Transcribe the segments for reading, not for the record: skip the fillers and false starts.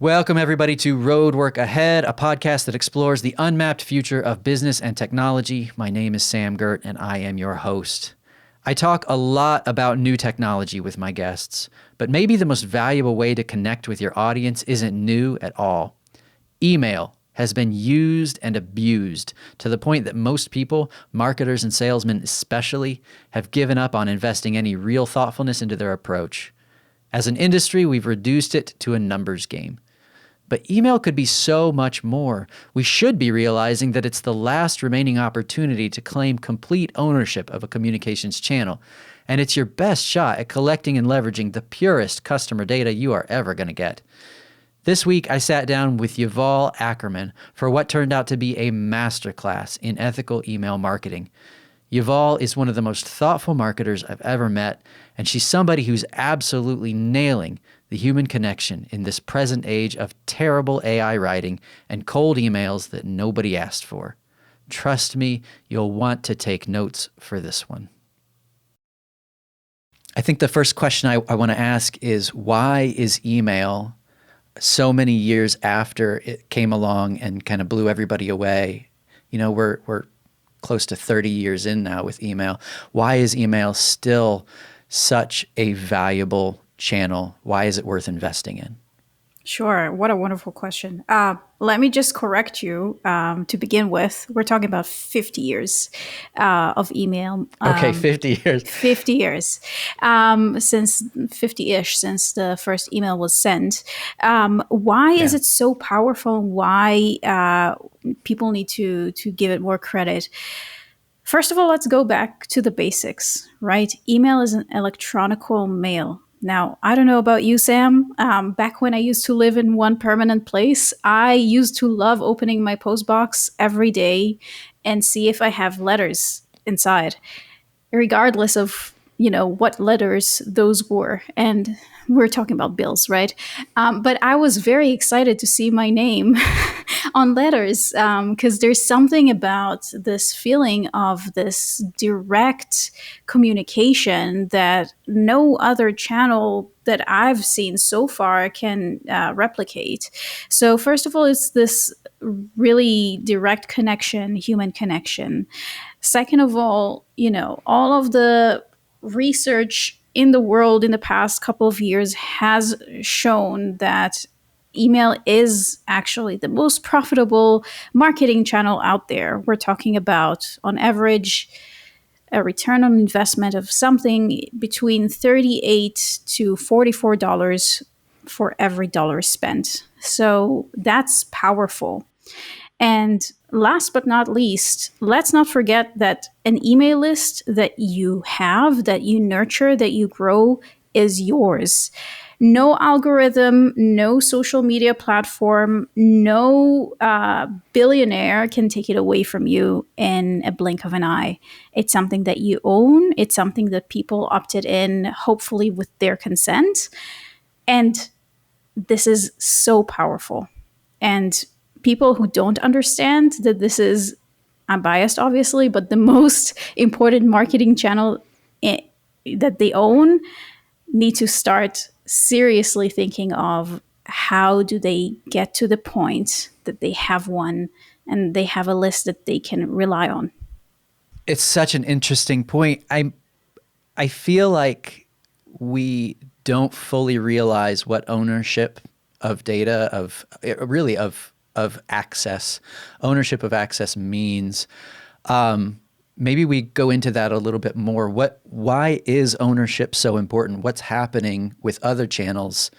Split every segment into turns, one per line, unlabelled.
Welcome, everybody, to Road Work Ahead, a podcast that explores the unmapped future of business and technology. My name is Sam Gert, and I am your host. I talk a lot about new technology with my guests, but maybe the most valuable way to connect with your audience isn't new at all. Email has been used and abused to the point that most people, marketers and salesmen especially, have given up on investing any real thoughtfulness into their approach. As an industry, we've reduced it to a numbers game. But email could be so much more. We should be realizing that it's the last remaining opportunity to claim complete ownership of a communications channel. And it's your best shot at collecting and leveraging the purest customer data you are ever going to get. This week, I sat down with Yuval Ackerman for what turned out to be a masterclass in ethical email marketing. Yuval is one of the most thoughtful marketers I've ever met, and she's somebody who's absolutely nailing the human connection in this present age of terrible AI writing and cold emails that nobody asked for. Trust me, you'll want to take notes for this one. I think the first question I want to ask is, why is email, so many years after it came along and kind of blew everybody away? You know, we're close to 30 years in now with email. Why is email still such a valuable channel? Why is it worth investing in?
Sure. What a wonderful question. Let me just correct you to begin with. We're talking about 50 years of email.
Okay, 50 years.
50 years since 50-ish, since the first email was sent. Why is it so powerful? Why people need to give it more credit? First of all, let's go back to the basics, right? Email is an electronical mail. Now, I don't know about you, Sam. Back when I used to live in one permanent place, I used to love opening my post box every day and see if I have letters inside, regardless of, what letters those were. And we're talking about bills, right? But I was very excited to see my name on letters because there's something about this feeling of this direct communication that no other channel that I've seen so far can replicate. So first of all, it's this really direct connection, human connection. Second of all, all of the research in the world in the past couple of years has shown that email is actually the most profitable marketing channel out there. We're talking about, on average, a return on investment of something between $38 to $44 for every dollar spent. So that's powerful. And last but not least, let's not forget that an email list that you have, that you nurture, that you grow is yours. No algorithm, no social media platform, no billionaire can take it away from you in a blink of an eye. It's something that you own. It's something that people opted in, hopefully with their consent. And this is so powerful. And people who don't understand that this is, I'm biased obviously, but the most important marketing channel that they own need to start seriously thinking of how do they get to the point that they have one and they have a list that they can rely on.
It's such an interesting point. I feel like we don't fully realize what ownership of data, of access, ownership of access means. Maybe we go into that a little bit more. Why is ownership so important? What's happening with other channels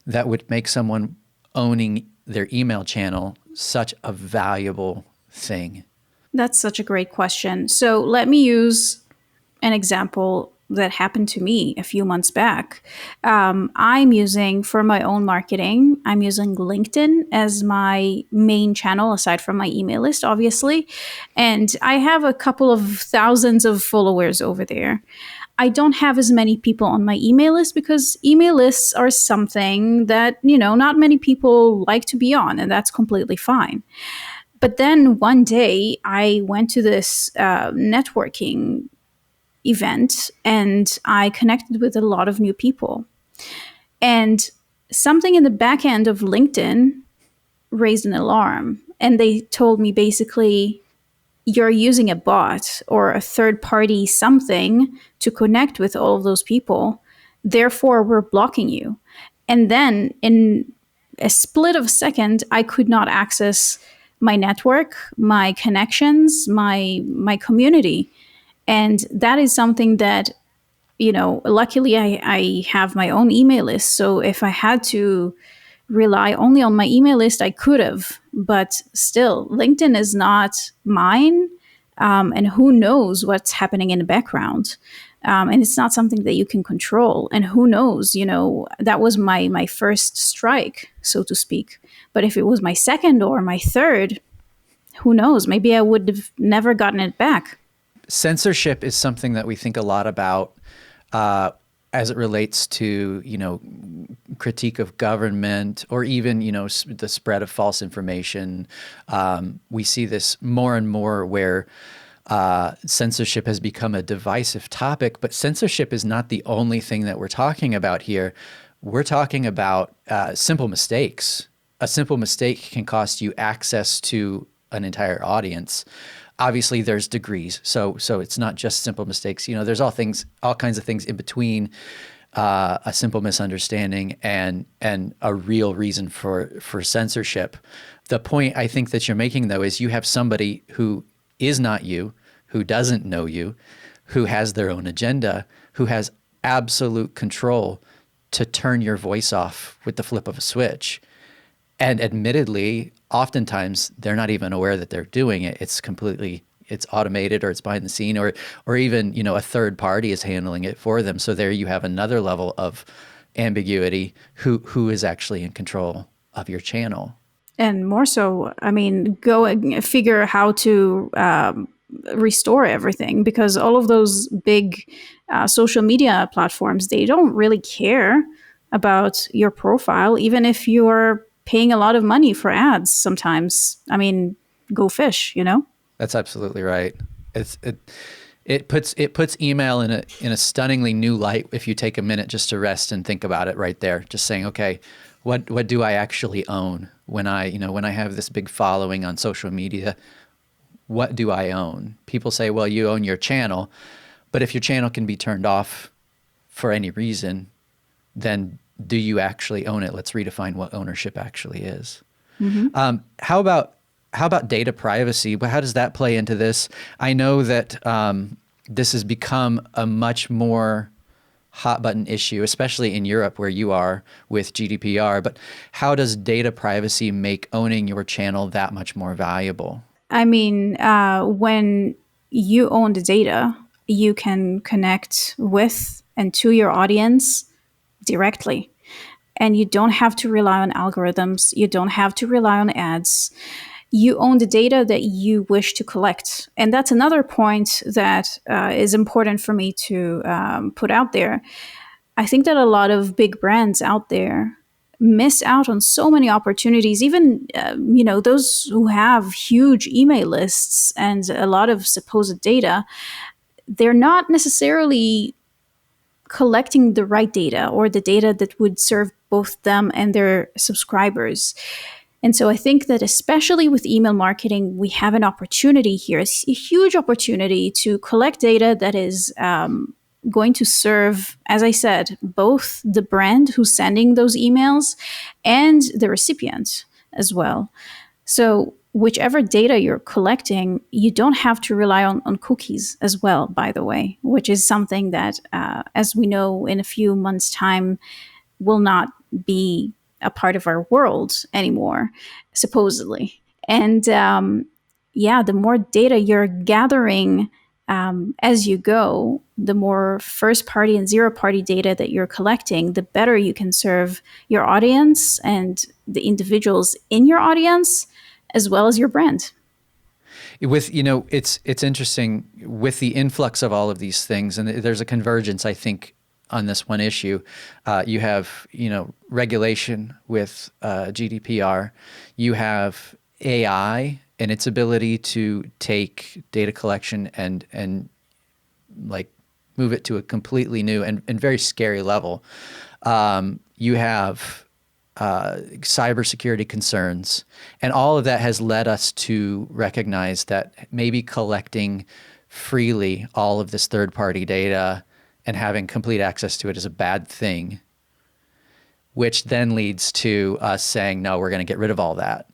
that would make someone owning their email channel such a valuable thing?
That's such a great question. So let me use an example that happened to me a few months back. I'm using, for my own marketing, I'm using LinkedIn as my main channel, aside from my email list, obviously. And I have a couple of thousands of followers over there. I don't have as many people on my email list because email lists are something that, not many people like to be on, and that's completely fine. But then one day I went to this networking event and I connected with a lot of new people. And something in the back end of LinkedIn raised an alarm, and they told me basically, you're using a bot or a third party something to connect with all of those people. Therefore, we're blocking you. And then in a split of a second, I could not access my network, my connections, my community. And that is something that, luckily I have my own email list. So if I had to rely only on my email list, I could have. But still, LinkedIn is not mine. And who knows what's happening in the background. And it's not something that you can control. And who knows, that was my first strike, so to speak. But if it was my second or my third, who knows? Maybe I would have never gotten it back.
Censorship is something that we think a lot about as it relates to, critique of government or even, the spread of false information. We see this more and more where censorship has become a divisive topic, but censorship is not the only thing that we're talking about here. We're talking about simple mistakes. A simple mistake can cost you access to an entire audience. Obviously, there's degrees, so it's not just simple mistakes. There's all kinds of things in between a simple misunderstanding and a real reason for censorship. The point I think that you're making, though, is you have somebody who is not you, who doesn't know you, who has their own agenda, who has absolute control to turn your voice off with the flip of a switch. And admittedly, oftentimes they're not even aware that they're doing it. It's automated, or it's behind the scene, or even, a third party is handling it for them. So there you have another level of ambiguity. Who is actually in control of your channel?
And more so, I mean, go and figure how to restore everything, because all of those big social media platforms, they don't really care about your profile, even if you're paying a lot of money for ads sometimes. I mean, go fish.
That's absolutely right. It puts email in a stunningly new light if you take a minute just to rest and think about it right there. Just saying, okay, what do I actually own when I have this big following on social media? What do I own? People say, well, you own your channel, but if your channel can be turned off for any reason, then do you actually own it? Let's redefine what ownership actually is.
Mm-hmm.
How about data privacy? How does that play into this? I know that this has become a much more hot button issue, especially in Europe where you are with GDPR. But how does data privacy make owning your channel that much more valuable?
I mean, when you own the data, you can connect with and to your audience directly. And you don't have to rely on algorithms. You don't have to rely on ads. You own the data that you wish to collect. And that's another point that is important for me to put out there. I think that a lot of big brands out there miss out on so many opportunities, even those who have huge email lists and a lot of supposed data. They're not necessarily collecting the right data, or the data that would serve both them and their subscribers. And so I think that especially with email marketing, we have an opportunity here, a huge opportunity to collect data that is going to serve, as I said, both the brand who's sending those emails and the recipient as well. So whichever data you're collecting, you don't have to rely on cookies as well, by the way, which is something that, as we know, in a few months' time, will not be a part of our world anymore, supposedly. And the more data you're gathering as you go, the more first party and zero party data that you're collecting, the better you can serve your audience and the individuals in your audience, as well as your brand.
It's interesting with the influx of all of these things, and there's a convergence, I think, on this one issue. You have, regulation with GDPR. You have AI and its ability to take data collection and like move it to a completely new and very scary level. You have cybersecurity concerns. And all of that has led us to recognize that maybe collecting freely all of this third-party data and having complete access to it is a bad thing, which then leads to us saying, no, we're going to get rid of all that.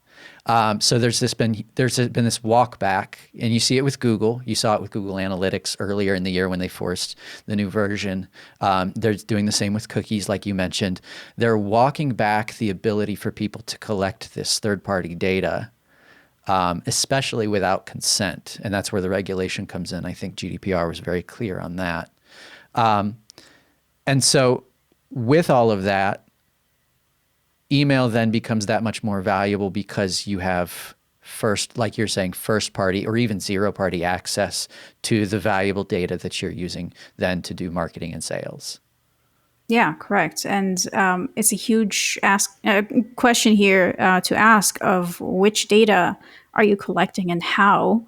So there's been this walk back, and you see it with Google. You saw it with Google Analytics earlier in the year when they forced the new version. They're doing the same with cookies, like you mentioned. They're walking back the ability for people to collect this third-party data, especially without consent, and that's where the regulation comes in. I think GDPR was very clear on that. And so with all of that, email then becomes that much more valuable because you have first, like you're saying, first party or even zero party access to the valuable data that you're using then to do marketing and sales.
Yeah, correct. And it's a huge question here to ask of which data are you collecting and how,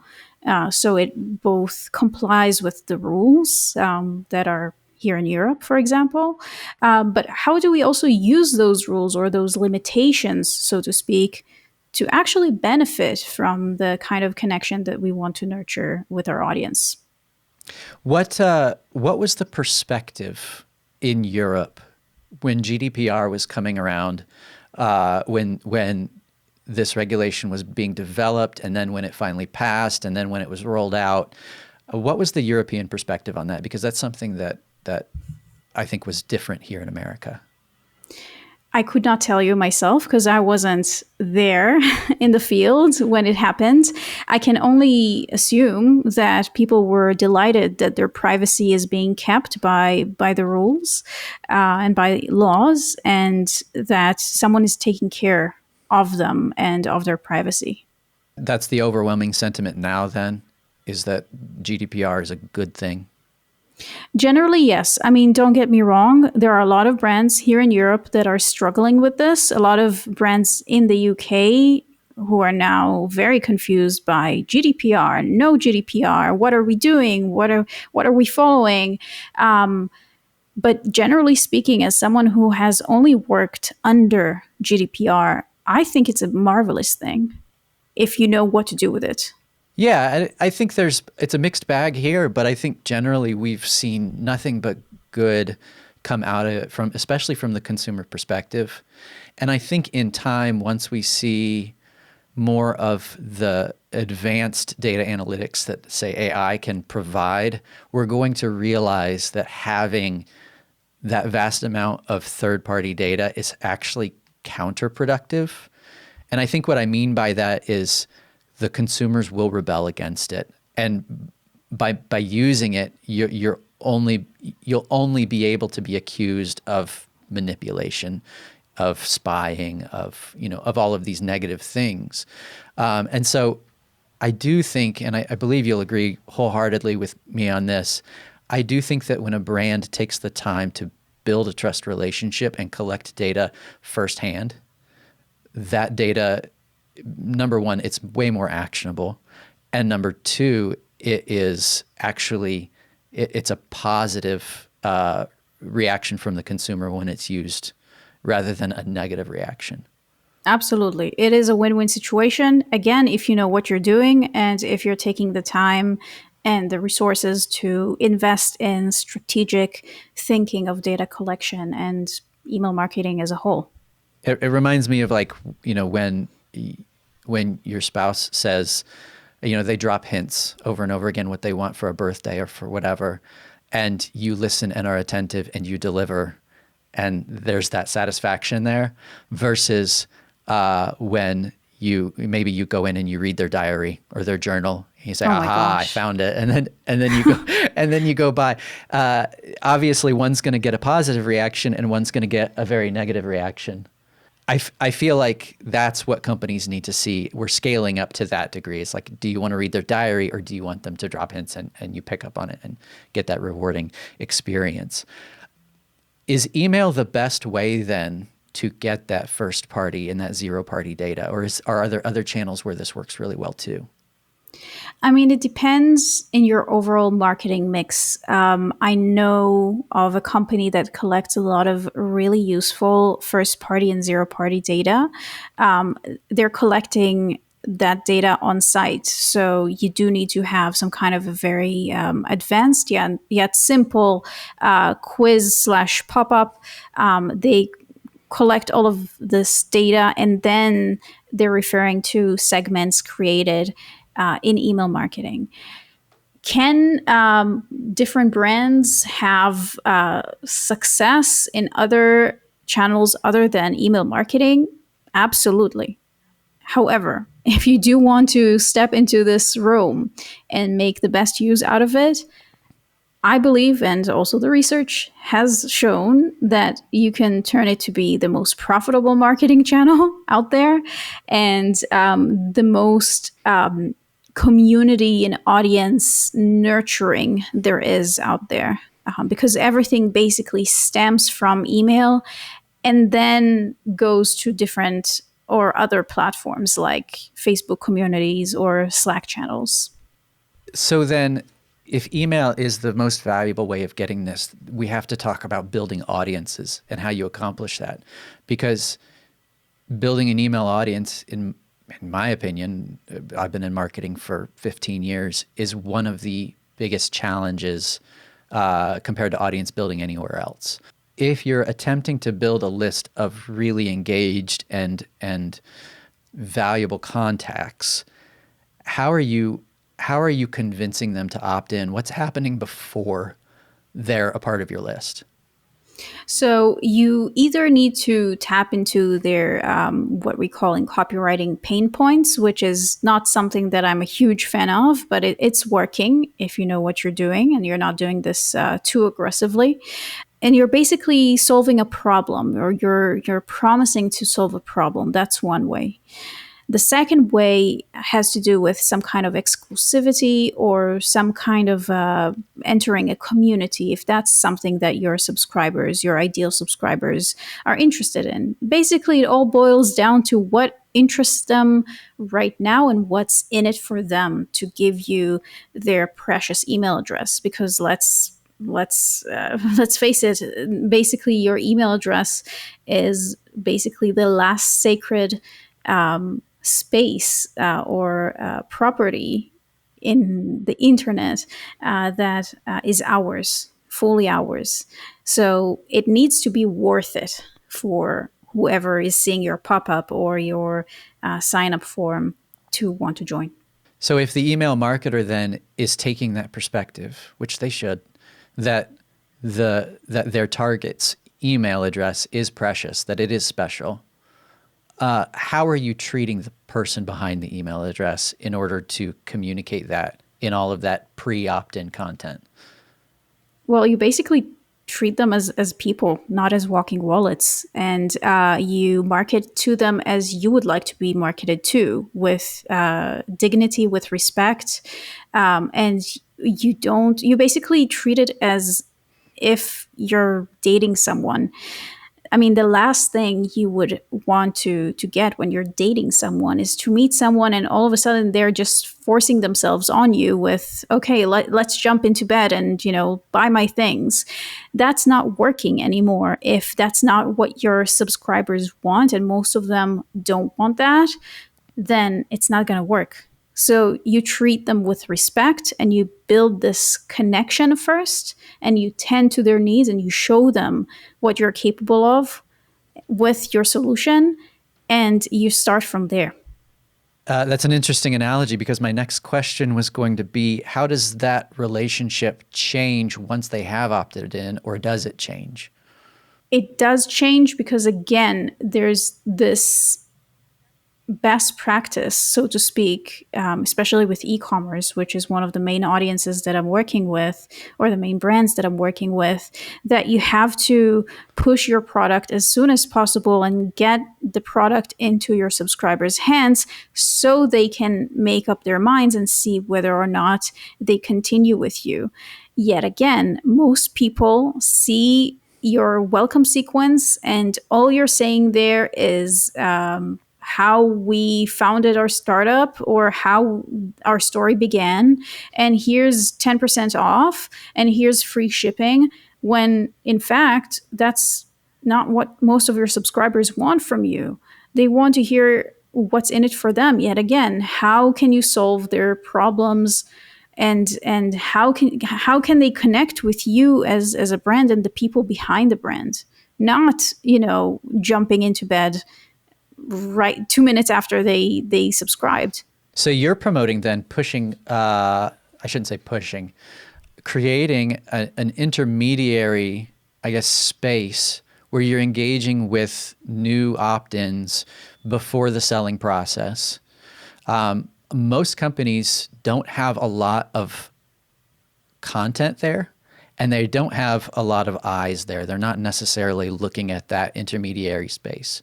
so it both complies with the rules that are here in Europe, for example, but how do we also use those rules or those limitations, so to speak, to actually benefit from the kind of connection that we want to nurture with our audience?
What was the perspective in Europe when GDPR was coming around, when this regulation was being developed, and then when it finally passed, and then when it was rolled out? What was the European perspective on that? Because that's something that I think was different here in America.
I could not tell you myself because I wasn't there in the field when it happened. I can only assume that people were delighted that their privacy is being kept by the rules and by laws, and that someone is taking care of them and of their privacy.
That's the overwhelming sentiment now then, is that GDPR is a good thing.
Generally, yes. I mean, don't get me wrong. There are a lot of brands here in Europe that are struggling with this. A lot of brands in the UK who are now very confused by GDPR, no GDPR. What are we doing? What are we following? But generally speaking, as someone who has only worked under GDPR, I think it's a marvelous thing if you know what to do with it.
Yeah, I think it's a mixed bag here, but I think generally we've seen nothing but good come out of it, especially from the consumer perspective. And I think in time, once we see more of the advanced data analytics that, say, AI can provide, we're going to realize that having that vast amount of third-party data is actually counterproductive. And I think what I mean by that is the consumers will rebel against it, and by using it, you'll only be able to be accused of manipulation, of spying, of all of these negative things, and so I do think, and I believe you'll agree wholeheartedly with me on this. I do think that when a brand takes the time to build a trust relationship and collect data firsthand, that data, number one, it's way more actionable. And number two, it's a positive reaction from the consumer when it's used rather than a negative reaction.
Absolutely. It is a win-win situation. Again, if you know what you're doing and if you're taking the time and the resources to invest in strategic thinking of data collection and email marketing as a whole.
It reminds me of when your spouse says, they drop hints over and over again what they want for a birthday or for whatever, and you listen and are attentive and you deliver, and there's that satisfaction there, versus when you go in and you read their diary or their journal. You say, "Aha, I found it," and then you go and then you go by. Obviously, one's going to get a positive reaction and one's going to get a very negative reaction. I feel like that's what companies need to see. We're scaling up to that degree. It's like, do you want to read their diary or do you want them to drop hints and you pick up on it and get that rewarding experience? Is email the best way then to get that first party and that zero party data, or are there other channels where this works really well too?
I mean, it depends in your overall marketing mix. I know of a company that collects a lot of really useful first party and zero party data. Um, they're collecting that data on site. So you do need to have some kind of a very advanced yet simple quiz slash pop up. They collect all of this data, and then they're referring to segments created in email marketing. Can different brands have success in other channels other than email marketing? Absolutely. However, if you do want to step into this room and make the best use out of it, I believe, and also the research has shown, that you can turn it to be the most profitable marketing channel out there, and the most community and audience nurturing there is out there. Because everything basically stems from email and then goes to different or other platforms like Facebook communities or Slack channels.
So then, if email is the most valuable way of getting this, we have to talk about building audiences and how you accomplish that. Because building an email audience, in my opinion, I've been in marketing for 15 years, is one of the biggest challenges compared to audience building anywhere else. If you're attempting to build a list of really engaged and valuable contacts, how are you convincing them to opt in? What's happening before they're a part of your list?
So you either need to tap into their what we call in copywriting pain points, which is not something that I'm a huge fan of, but it's working if you know what you're doing and you're not doing this too aggressively. And you're basically solving a problem, or you're promising to solve a problem. That's one way. The second way has to do with some kind of exclusivity or some kind of entering a community, if that's something that your subscribers, your ideal subscribers, are interested in. Basically, it all boils down to what interests them right now and what's in it for them to give you their precious email address. Because let's face it, basically your email address is basically the last sacred space or property in the internet that is ours, fully ours. So it needs to be worth it for whoever is seeing your pop-up or your sign up form to want to join.
So if the email marketer then is taking that perspective, which they should, that that their target's email address is precious, that it is special, how are you treating the person behind the email address in order to communicate that in all of that pre-opt-in content?
Well, you basically treat them as people, not as walking wallets. And you market to them as you would like to be marketed to, with dignity, with respect. And you basically treat it as if you're dating someone. I mean, the last thing you would want to get when you're dating someone is to meet someone and all of a sudden they're just forcing themselves on you with, okay, let's jump into bed and, buy my things. That's not working anymore. If that's not what your subscribers want, and most of them don't want that, then it's not going to work. So you treat them with respect and you build this connection first, and you tend to their needs and you show them what you're capable of with your solution, and you start from there.
That's an interesting analogy, because my next question was going to be, how does that relationship change once they have opted in, or does it change?
It does change because, again, there's this best practice, so to speak, especially with e-commerce, which is one of the main audiences that I'm working with, or the main brands that I'm working with, that you have to push your product as soon as possible and get the product into your subscribers' hands so they can make up their minds and see whether or not they continue with you. Yet again, most people see your welcome sequence and all you're saying there is how we founded our startup or how our story began, and here's 10% off, and here's free shipping, when in fact that's not what most of your subscribers want from you. They want to hear what's in it for them. Yet again, how can you solve their problems, and how can they connect with you as a brand and the people behind the brand, not jumping into bed right 2 minutes after they subscribed.
So you're promoting then pushing, I shouldn't say pushing, creating an intermediary, I guess, space where you're engaging with new opt-ins before the selling process. Most companies don't have a lot of content there, and they don't have a lot of eyes there. They're not necessarily looking at that intermediary space.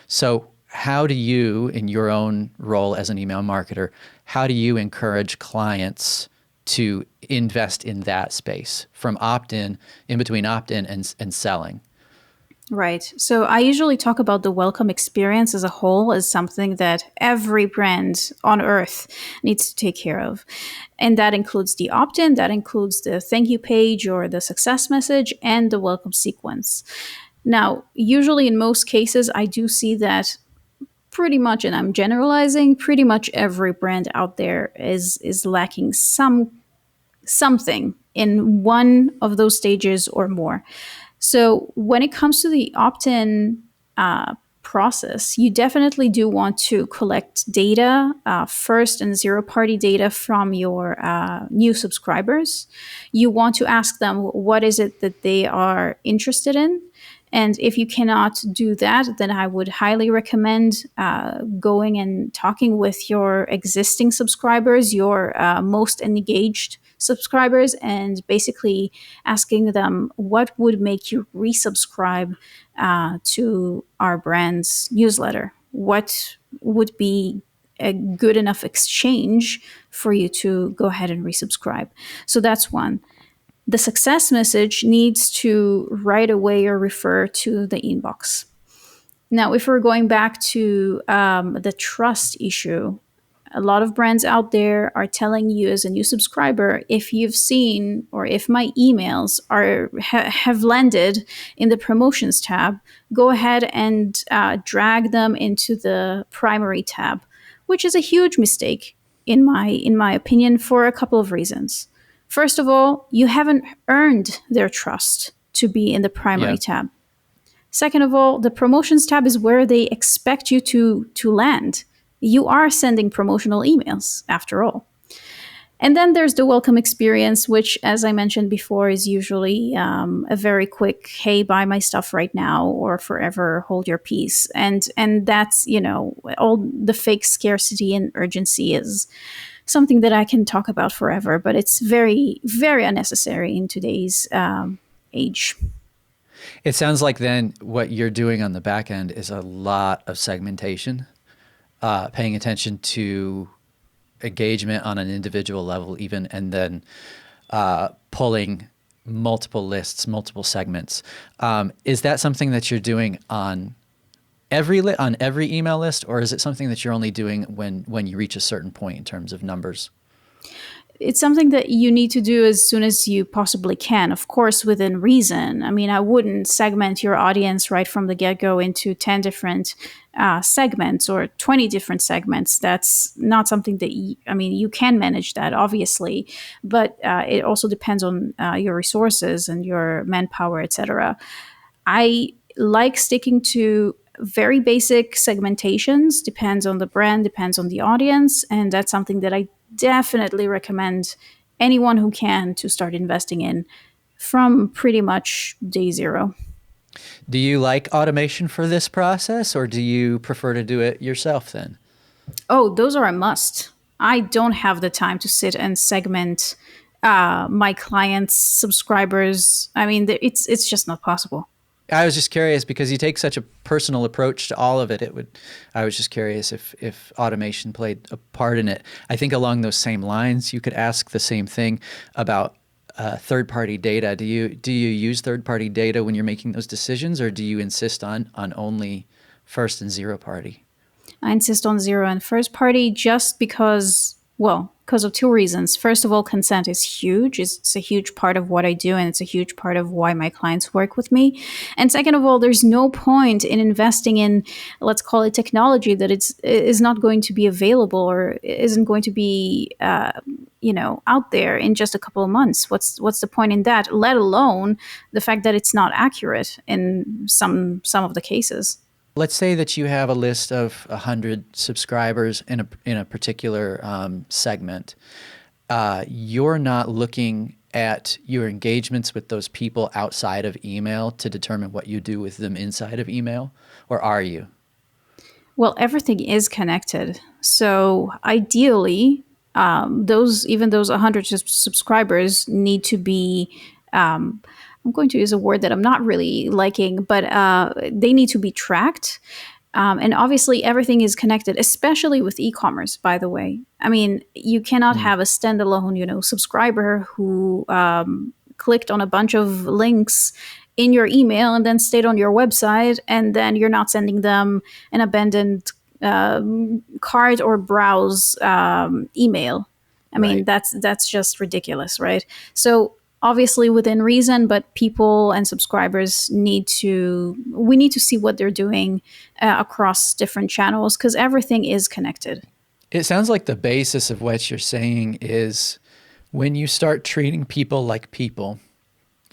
So how do you, in your own role as an email marketer, how do you encourage clients to invest in that space from opt-in, in between opt-in and selling?
Right. So I usually talk about the welcome experience as a whole as something that every brand on earth needs to take care of. And that includes the opt in, that includes the thank you page or the success message, and the welcome sequence. Now, usually in most cases, I do see that pretty much, and I'm generalizing, pretty much every brand out there is lacking something in one of those stages or more. So when it comes to the opt-in process, you definitely do want to collect data, first and zero-party data from your new subscribers. You want to ask them what is it that they are interested in. And if you cannot do that, then I would highly recommend going and talking with your existing subscribers, your most engaged subscribers, and basically asking them what would make you resubscribe to our brand's newsletter. What would be a good enough exchange for you to go ahead and resubscribe? So that's one. The success message needs to right away or refer to the inbox. Now, if we're going back to the trust issue, a lot of brands out there are telling you as a new subscriber, if you've seen or if my emails have landed in the promotions tab, go ahead and drag them into the primary tab, which is a huge mistake in my opinion for a couple of reasons. First of all, you haven't earned their trust to be in the primary tab. Second of all, the promotions tab is where they expect you to land. You are sending promotional emails after all. And then there's the welcome experience, which, as I mentioned before, is usually a very quick, hey, buy my stuff right now or forever hold your peace. And that's, all the fake scarcity and urgency is something that I can talk about forever, but it's very, very unnecessary in today's age.
It sounds like then what you're doing on the back end is a lot of segmentation, paying attention to engagement on an individual level even, and then pulling multiple lists, multiple segments. Is that something that you're doing on every email list, or is it something that you're only doing when you reach a certain point in terms of numbers?
It's something that you need to do as soon as you possibly can, of course, within reason. I mean, I wouldn't segment your audience right from the get-go into 10 different segments or 20 different segments. That's not something that, you can manage that, obviously, but it also depends on your resources and your manpower, etc. I like sticking to very basic segmentations, depends on the brand, depends on the audience, and that's something that I definitely recommend anyone who can to start investing in from pretty much day zero.
Do you like automation for this process, or do you prefer to do it yourself then?
Oh, those are a must. I don't have the time to sit and segment my clients' subscribers. I mean, it's just not possible.
I was just curious because you take such a personal approach to all of it. I was just curious if automation played a part in it. I think along those same lines, you could ask the same thing about third-party data. Do you use third-party data when you're making those decisions, or do you insist on only first and zero party?
I insist on zero and first party just because, well, because of two reasons. First of all, consent is huge. It's a huge part of what I do, and it's a huge part of why my clients work with me. And second of all, there's no point in investing in, let's call it technology that is not going to be available or isn't going to be, out there in just a couple of months. What's the point in that? Let alone the fact that it's not accurate in some of the cases.
Let's say that you have a list of 100 subscribers in a particular segment. You're not looking at your engagements with those people outside of email to determine what you do with them inside of email, or are you?
Well, everything is connected. So ideally, those 100 subscribers need to be. I'm going to use a word that I'm not really liking, but they need to be tracked. And obviously, everything is connected, especially with e-commerce. By the way, I mean you cannot have a standalone, subscriber who clicked on a bunch of links in your email and then stayed on your website, and then you're not sending them an abandoned cart or browse email. I mean,
Right.
that's just ridiculous, right? So obviously within reason, but people and subscribers we need to see what they're doing across different channels because everything is connected.
It sounds like the basis of what you're saying is when you start treating people like people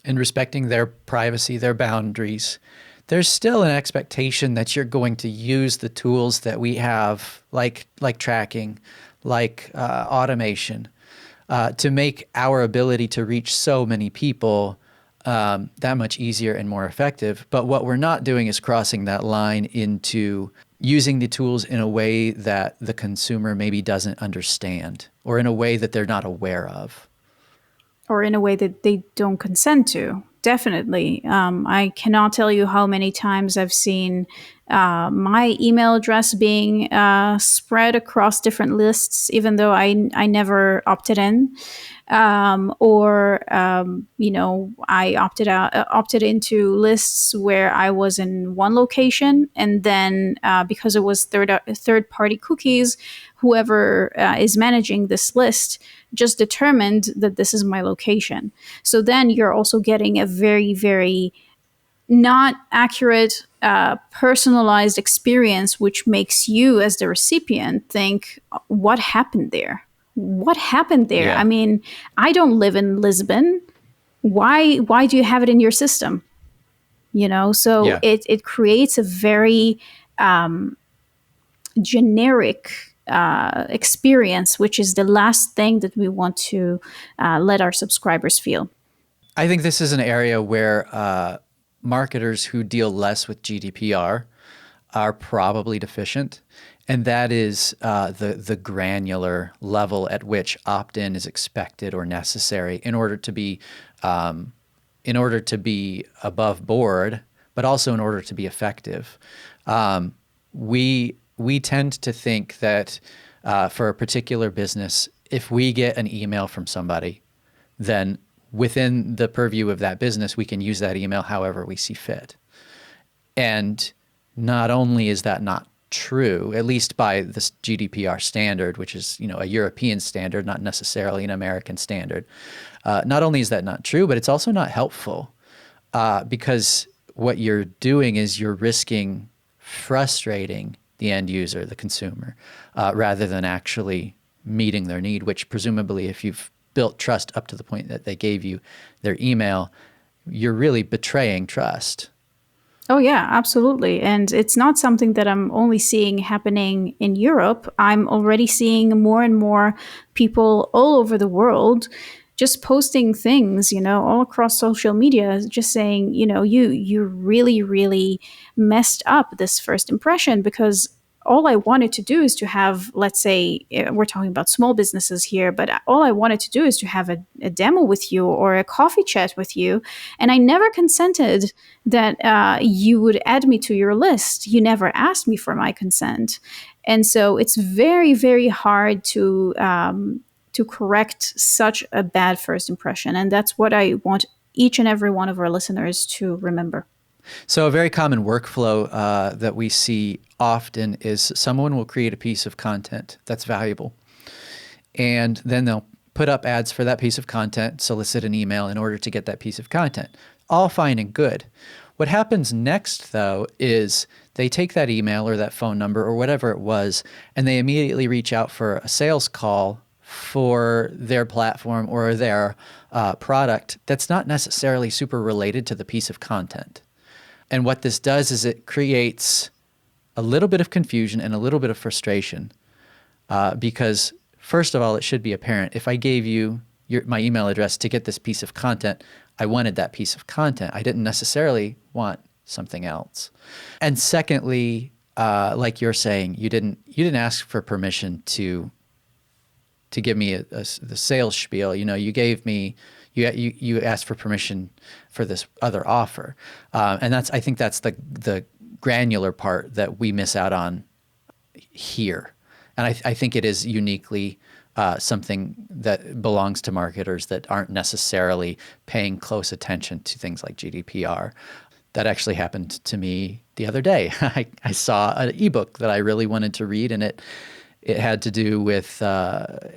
and respecting their privacy, their boundaries, there's still an expectation that you're going to use the tools that we have, like tracking, like automation, to make our ability to reach so many people that much easier and more effective. But what we're not doing is crossing that line into using the tools in a way that the consumer maybe doesn't understand or in a way that they're not aware of.
Or in a way that they don't consent to. Definitely. I cannot tell you how many times I've seen my email address being spread across different lists, even though I never opted in. I opted into lists where I was in one location, and then because it was third party cookies, whoever is managing this list just determined that this is my location. So then you're also getting a very, very not accurate, personalized experience, which makes you, as the recipient, think, what happened there? What happened there? I
Yeah.
mean, I don't live in Lisbon. Why do you have it in your system? So
Yeah.
it creates a very generic experience, which is the last thing that we want to let our subscribers feel.
I think this is an area where marketers who deal less with GDPR are probably deficient, and that is the granular level at which opt-in is expected or necessary in order to be above board, but also in order to be effective. We tend to think that for a particular business, if we get an email from somebody, then within the purview of that business, we can use that email however we see fit. And not only is that not true, at least by this GDPR standard, which is a European standard, not necessarily an American standard. Not only is that not true, but it's also not helpful because what you're doing is you're risking frustrating the end user, the consumer, rather than actually meeting their need, which presumably if you've built trust up to the point that they gave you their email, you're really betraying trust.
Oh, yeah, absolutely. And it's not something that I'm only seeing happening in Europe. I'm already seeing more and more people all over the world just posting things, all across social media, just saying, you really, really messed up this first impression because all I wanted to do is to have, let's say, we're talking about small businesses here, but all I wanted to do is to have a demo with you or a coffee chat with you. And I never consented that you would add me to your list. You never asked me for my consent. And so it's very, very hard to correct such a bad first impression. And that's what I want each and every one of our listeners to remember.
So a very common workflow that we see often is someone will create a piece of content that's valuable, and then they'll put up ads for that piece of content, solicit an email in order to get that piece of content. All fine and good. What happens next, though, is they take that email or that phone number or whatever it was, and they immediately reach out for a sales call for their platform or their product that's not necessarily super related to the piece of content. And what this does is it creates a little bit of confusion and a little bit of frustration because, first of all, it should be apparent. If I gave you my email address to get this piece of content, I wanted that piece of content. I didn't necessarily want something else. And secondly, like you're saying, you didn't ask for permission to give me the sales spiel. You gave me you asked for permission for this other offer, and I think that's the granular part that we miss out on here. And I think it is uniquely something that belongs to marketers that aren't necessarily paying close attention to things like GDPR. That actually happened to me the other day. I saw an ebook that I really wanted to read, and it had to do with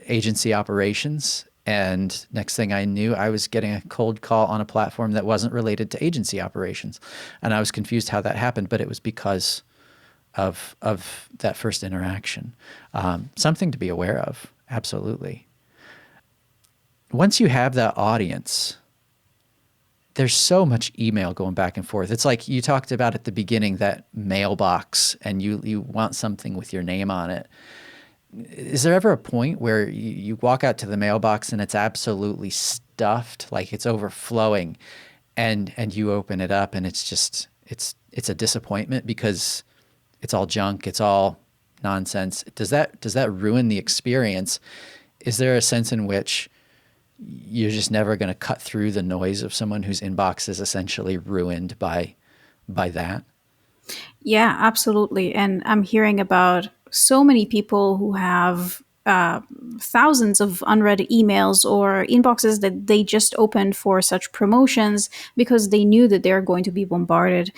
agency operations. And next thing I knew, I was getting a cold call on a platform that wasn't related to agency operations. And I was confused how that happened, but it was because of that first interaction. Something to be aware of, absolutely. Once you have that audience, there's so much email going back and forth. It's like you talked about at the beginning, that mailbox, and you want something with your name on it. Is there ever a point where you walk out to the mailbox and it's absolutely stuffed, like it's overflowing, and you open it up and it's a disappointment because it's all junk, it's all nonsense? Does that ruin the experience? Is there a sense in which you're just never going to cut through the noise of someone whose inbox is essentially ruined by that?
Yeah, absolutely. And I'm hearing about so many people who have thousands of unread emails or inboxes that they just opened for such promotions because they knew that they're going to be bombarded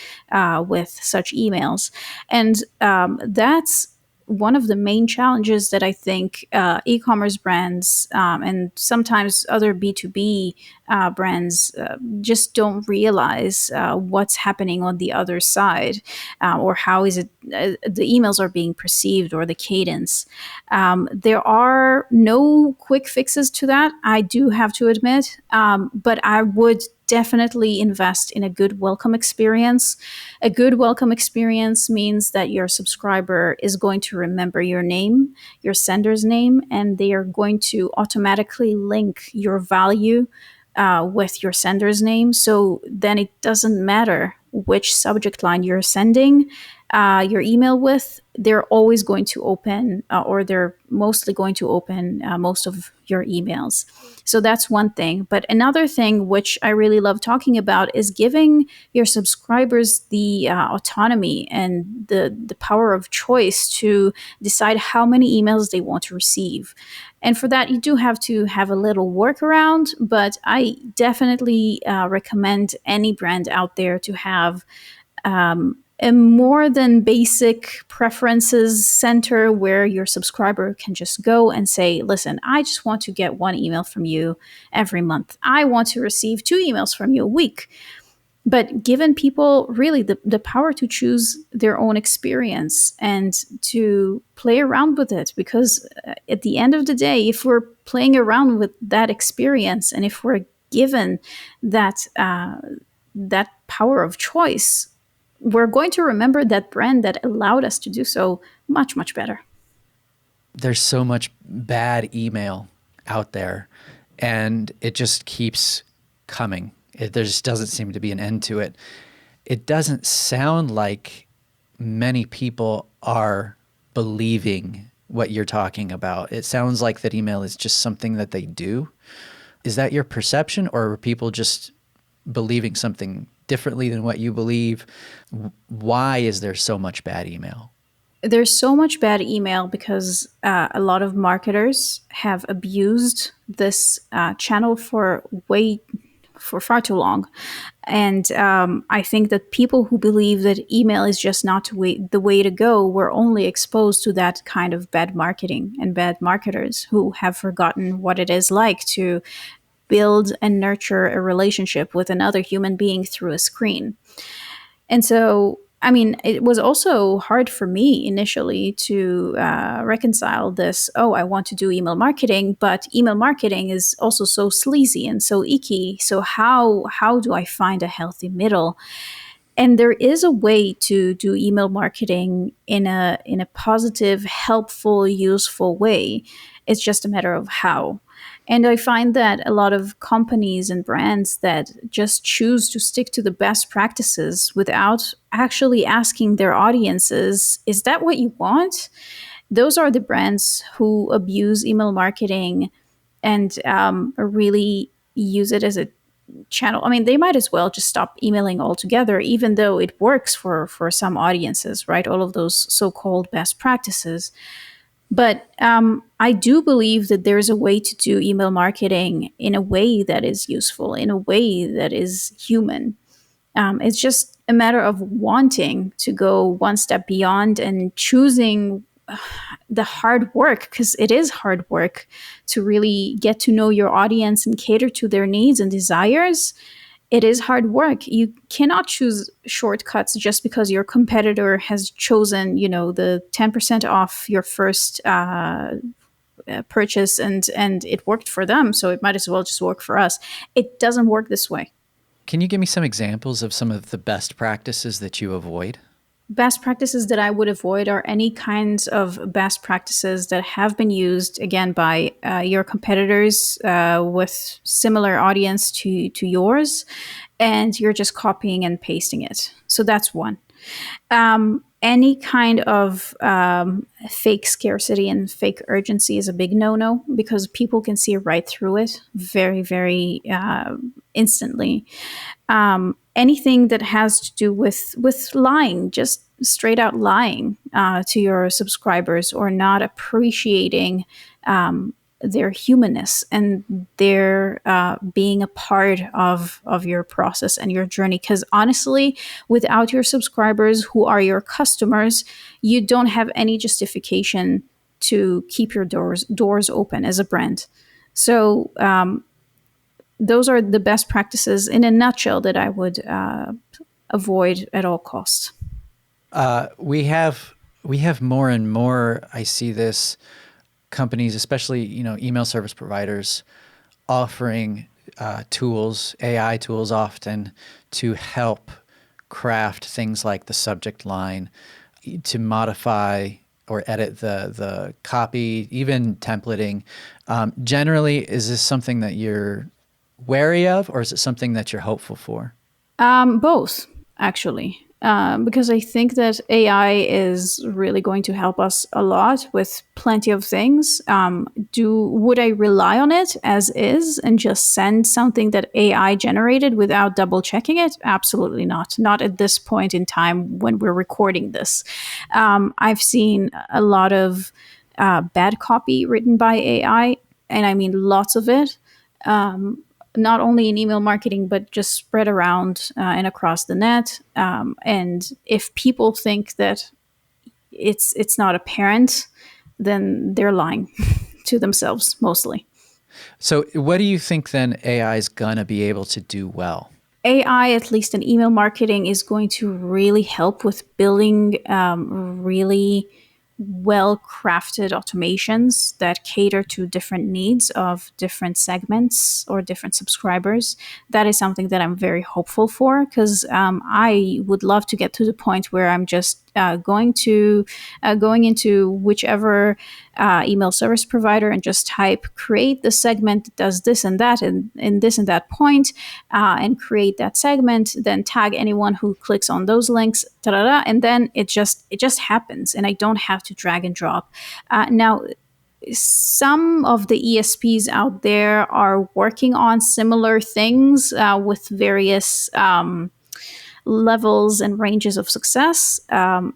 with such emails. And that's one of the main challenges that I think e-commerce brands and sometimes other B2B brands just don't realize what's happening on the other side, or how is it the emails are being perceived, or the cadence. There are no quick fixes to that, I do have to admit, but I would definitely invest in a good welcome experience. A good welcome experience means that your subscriber is going to remember your name, your sender's name, and they are going to automatically link your value with your sender's name. So then it doesn't matter which subject line you're sending your email with, they're always going to open, or they're mostly going to open most of your emails. So that's one thing. But another thing which I really love talking about is giving your subscribers the autonomy and the power of choice to decide how many emails they want to receive. And for that, you do have to have a little workaround, but I definitely recommend any brand out there to have a more than basic preferences center where your subscriber can just go and say, listen, I just want to get one email from you every month. I want to receive 2 emails from you a week. But given people really the power to choose their own experience and to play around with it, because at the end of the day, if we're playing around with that experience and if we're given that that power of choice, we're going to remember that brand that allowed us to do so much, much better.
There's so much bad email out there, and it just keeps coming. There just doesn't seem to be an end to it. It doesn't sound like many people are believing what you're talking about. It sounds like that email is just something that they do. Is that your perception, or are people just believing something differently than what you believe? Why is there so much bad email?
There's so much bad email because a lot of marketers have abused this channel for for far too long. And I think that people who believe that email is just not the way to go were only exposed to that kind of bad marketing and bad marketers who have forgotten what it is like to build and nurture a relationship with another human being through a screen. And so, I mean, it was also hard for me initially to reconcile this. Oh, I want to do email marketing, but email marketing is also so sleazy and so icky. So how do I find a healthy middle? And there is a way to do email marketing in a positive, helpful, useful way. It's just a matter of how. And I find that a lot of companies and brands that just choose to stick to the best practices without actually asking their audiences, is that what you want? Those are the brands who abuse email marketing and really use it as a channel. I mean, they might as well just stop emailing altogether, even though it works for some audiences, right? All of those so-called best practices. But I do believe that there's a way to do email marketing in a way that is useful, in a way that is human. It's just a matter of wanting to go one step beyond and choosing the hard work, because it is hard work to really get to know your audience and cater to their needs and desires. It is hard work. You cannot choose shortcuts just because your competitor has chosen, the 10% off your first purchase, and it worked for them, so it might as well just work for us. It doesn't work this way.
Can you give me some examples of some of the best practices that you avoid?
Best practices that I would avoid are any kinds of best practices that have been used, again, by your competitors with similar audience to yours, and you're just copying and pasting it. So that's one. Any kind of fake scarcity and fake urgency is a big no-no, because people can see right through it very, very instantly. Anything that has to do with lying, just straight out lying to your subscribers, or not appreciating their humanness and their being a part of your process and your journey. Because honestly, without your subscribers, who are your customers, you don't have any justification to keep your doors open as a brand. So those are the best practices in a nutshell that I would avoid at all costs.
We have more and more. I see this companies, especially email service providers, offering tools, AI tools, often to help craft things like the subject line, to modify or edit the copy, even templating. Generally, is this something that you're wary of, or is it something that you're hopeful for?
Both, actually, because I think that AI is really going to help us a lot with plenty of things. Would I rely on it as is and just send something that AI generated without double checking it? Absolutely not. Not at this point in time when we're recording this. I've seen a lot of bad copy written by AI, and I mean lots of it. Not only in email marketing, but just spread around and across the net. And if people think that it's not apparent, then they're lying to themselves mostly.
So, what do you think then AI is gonna be able to do well?
AI, at least in email marketing, is going to really help with building really well crafted automations that cater to different needs of different segments or different subscribers. That is something that I'm very hopeful for, because I would love to get to the point where I'm just going into whichever email service provider and just type create the segment that does this and that and this and that point, and create that segment, then tag anyone who clicks on those links, and then it just happens, and I don't have to drag and drop. Now, some of the ESPs out there are working on similar things with various levels and ranges of success.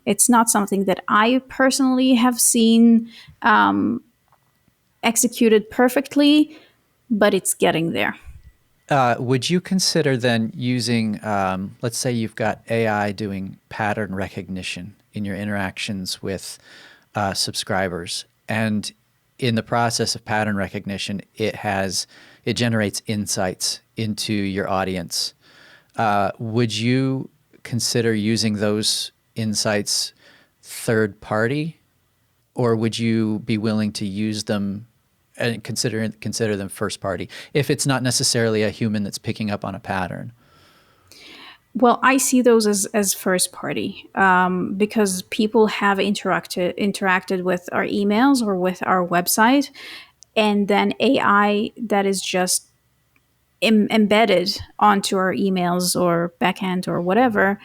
It's not something that I personally have seen executed perfectly, but it's getting there.
Would you consider then using, let's say you've got AI doing pattern recognition in your interactions with subscribers, and in the process of pattern recognition, it generates insights into your audience. Would you consider using those insights third party, or would you be willing to use them and consider them first party if it's not necessarily a human that's picking up on a pattern?
Well, I see those as first party, because people have interacted with our emails or with our website, and then AI that is just embedded onto our emails or backend or whatever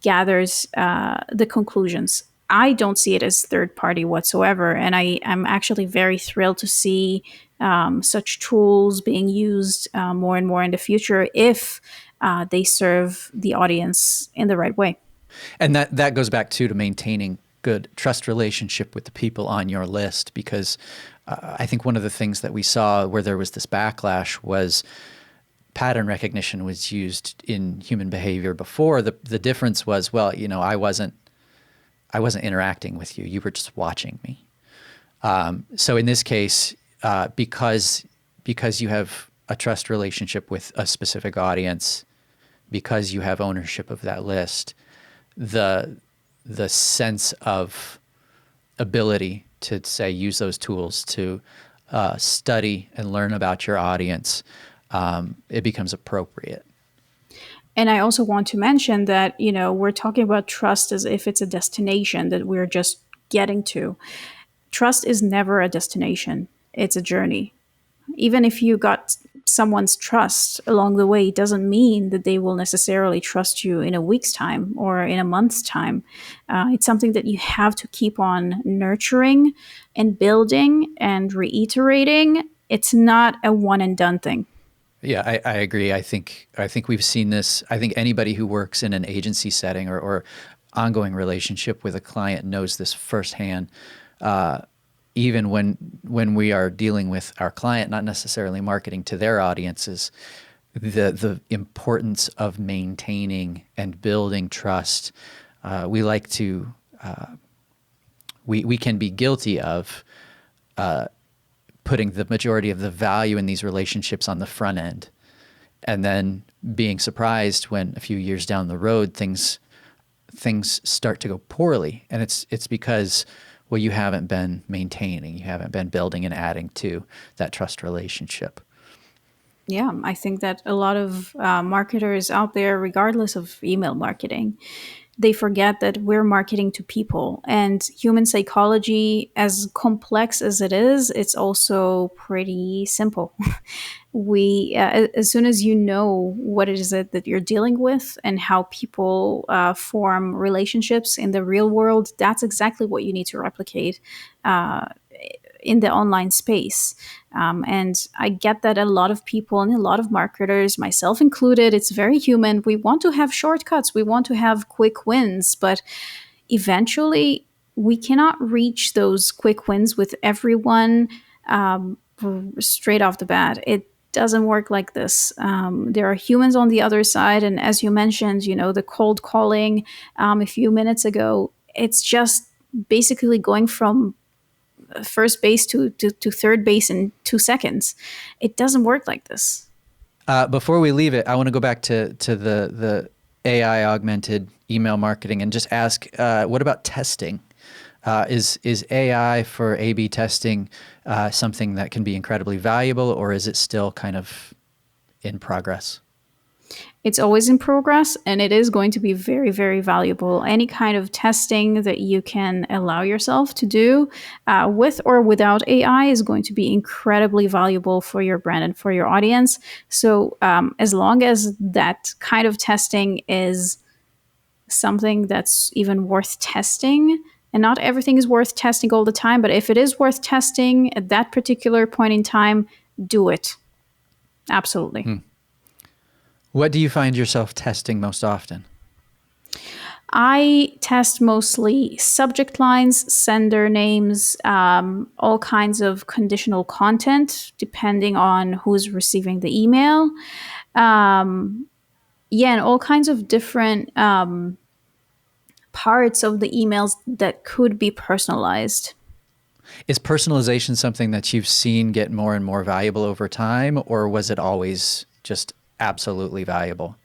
gathers the conclusions. I don't see it as third party whatsoever, and I'm actually very thrilled to see such tools being used more and more in the future if they serve the audience in the right way.
And that goes back to maintaining good trust relationship with the people on your list, because I think one of the things that we saw where there was this backlash was pattern recognition was used in human behavior before. The difference was, well, I wasn't interacting with you. You were just watching me. So in this case, because you have a trust relationship with a specific audience, because you have ownership of that list, the sense of ability to say use those tools to study and learn about your audience, it becomes appropriate.
And I also want to mention that, we're talking about trust as if it's a destination that we're just getting to. Trust is never a destination, it's a journey. Even if you got someone's trust along the way, it doesn't mean that they will necessarily trust you in a week's time or in a month's time. It's something that you have to keep on nurturing and building and reiterating. It's not a one and done thing.
Yeah, I agree. I think we've seen this. I think anybody who works in an agency setting or ongoing relationship with a client knows this firsthand. Even when we are dealing with our client, not necessarily marketing to their audiences, the importance of maintaining and building trust. We like to we can be guilty of putting the majority of the value in these relationships on the front end, and then being surprised when a few years down the road things start to go poorly, and it's because, well, you haven't been maintaining, you haven't been building and adding to that trust relationship.
Yeah, I think that a lot of marketers out there, regardless of email marketing, they forget that we're marketing to people, and human psychology, as complex as it is, it's also pretty simple. As soon as you know what it is that you're dealing with and how people form relationships in the real world, that's exactly what you need to replicate in the online space. And I get that a lot of people and a lot of marketers, myself included, it's very human. We want to have shortcuts, we want to have quick wins, but eventually we cannot reach those quick wins with everyone straight off the bat. It doesn't work like this. There are humans on the other side. And as you mentioned, the cold calling a few minutes ago, it's just basically going from first base to third base in 2 seconds. It doesn't work like this.
Before we leave it, I want to go back to the AI augmented email marketing and just ask, what about testing? Is AI for A/B testing something that can be incredibly valuable, or is it still kind of in progress?
It's always in progress, and it is going to be very, very valuable. Any kind of testing that you can allow yourself to do with or without AI is going to be incredibly valuable for your brand and for your audience. So as long as that kind of testing is something that's even worth testing, and not everything is worth testing all the time, but if it is worth testing at that particular point in time, do it. Absolutely.
What do you find yourself testing most often?
I test mostly subject lines, sender names, all kinds of conditional content, depending on who's receiving the email. Yeah, and all kinds of different parts of the emails that could be personalized.
Is personalization something that you've seen get more and more valuable over time, or was it always just absolutely valuable?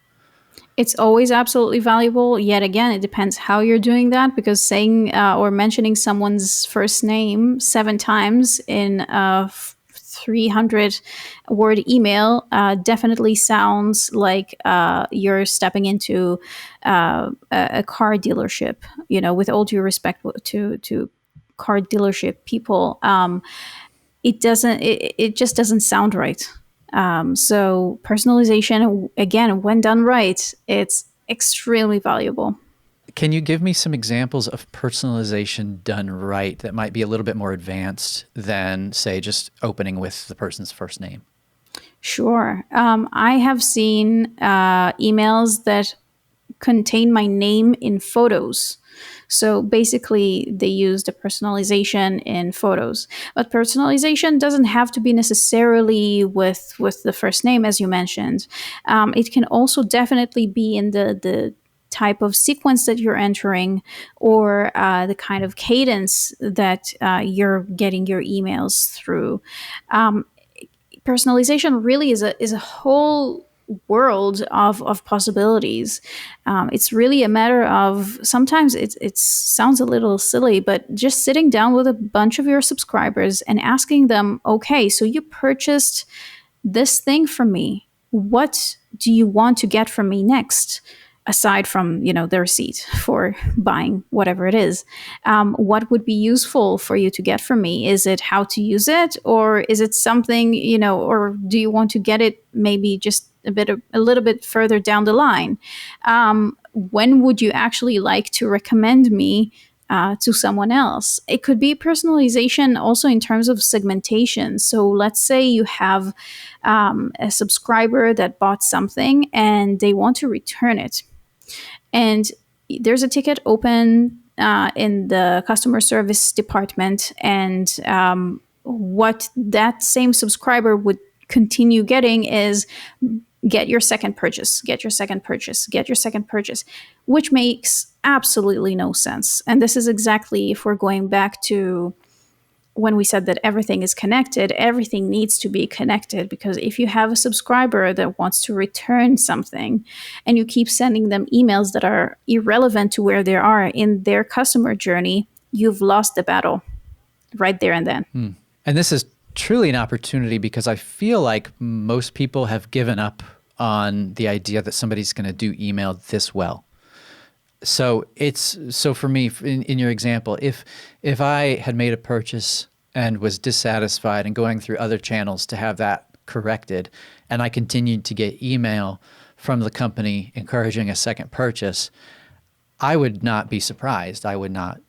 It's always absolutely valuable. Yet again, it depends how you're doing that, because saying or mentioning someone's first name 7 times in a 300 word email definitely sounds like you're stepping into a car dealership. With all due respect to car dealership people, it just doesn't sound right. So personalization, again, when done right, it's extremely valuable.
Can you give me some examples of personalization done right that might be a little bit more advanced than, say, just opening with the person's first name?
Sure. I have seen emails that contain my name in photos. So basically, they use the personalization in photos. But personalization doesn't have to be necessarily with the first name, as you mentioned. It can also definitely be in the type of sequence that you're entering, or the kind of cadence that you're getting your emails through. Personalization really is a whole world of possibilities. It's really a matter of, sometimes it sounds a little silly, but just sitting down with a bunch of your subscribers and asking them, okay, so you purchased this thing from me. What do you want to get from me next? Aside from the receipt for buying whatever it is, what would be useful for you to get from me? Is it how to use it, or is it something, or do you want to get it maybe just a little bit further down the line? When would you actually like to recommend me to someone else? It could be personalization also in terms of segmentation. So let's say you have a subscriber that bought something and they want to return it, and there's a ticket open in the customer service department, and what that same subscriber would continue getting is, get your second purchase, get your second purchase, get your second purchase, which makes absolutely no sense. And this is exactly, if we're going back to when we said that everything is connected, everything needs to be connected. Because if you have a subscriber that wants to return something and you keep sending them emails that are irrelevant to where they are in their customer journey, you've lost the battle right there and then.
And this is truly an opportunity, because I feel like most people have given up on the idea that somebody's going to do email this well. So for me, in your example, if I had made a purchase and was dissatisfied and going through other channels to have that corrected, and I continued to get email from the company encouraging a second purchase, I would not be surprised. I would not